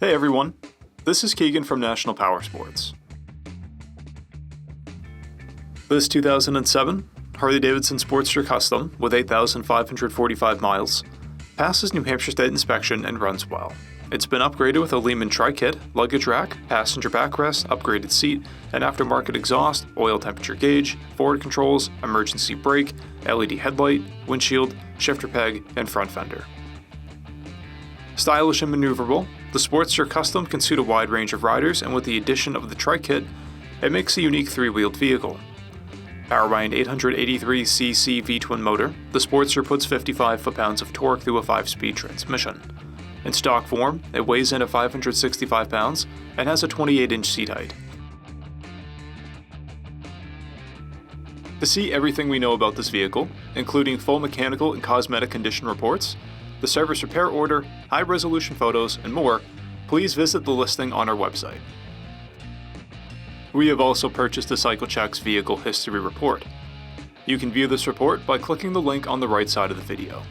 Hey everyone, this is Keegan from National Powersports. This 2007 Harley-Davidson Sportster Custom with 8,545 miles passes New Hampshire State inspection and runs well. It's been upgraded with a Lehman TRIKE kit, luggage rack, passenger backrest, upgraded seat, an aftermarket exhaust, oil temperature gauge, forward controls, emergency brake, LED headlight, windshield, shifter peg, and front fender. Stylish and maneuverable, the Sportster Custom can suit a wide range of riders, and with the addition of the TRIKE kit, it makes a unique three-wheeled vehicle. Powered by an 883cc V-twin motor, the Sportster puts 55 foot-pounds of torque through a 5-speed transmission. In stock form, it weighs in at 565 pounds and has a 28-inch seat height. To see everything we know about this vehicle, including full mechanical and cosmetic condition reports, the service repair order, high-resolution photos, and more, please visit the listing on our website. We have also purchased the CycleCheck's Vehicle History Report. You can view this report by clicking the link on the right side of the video.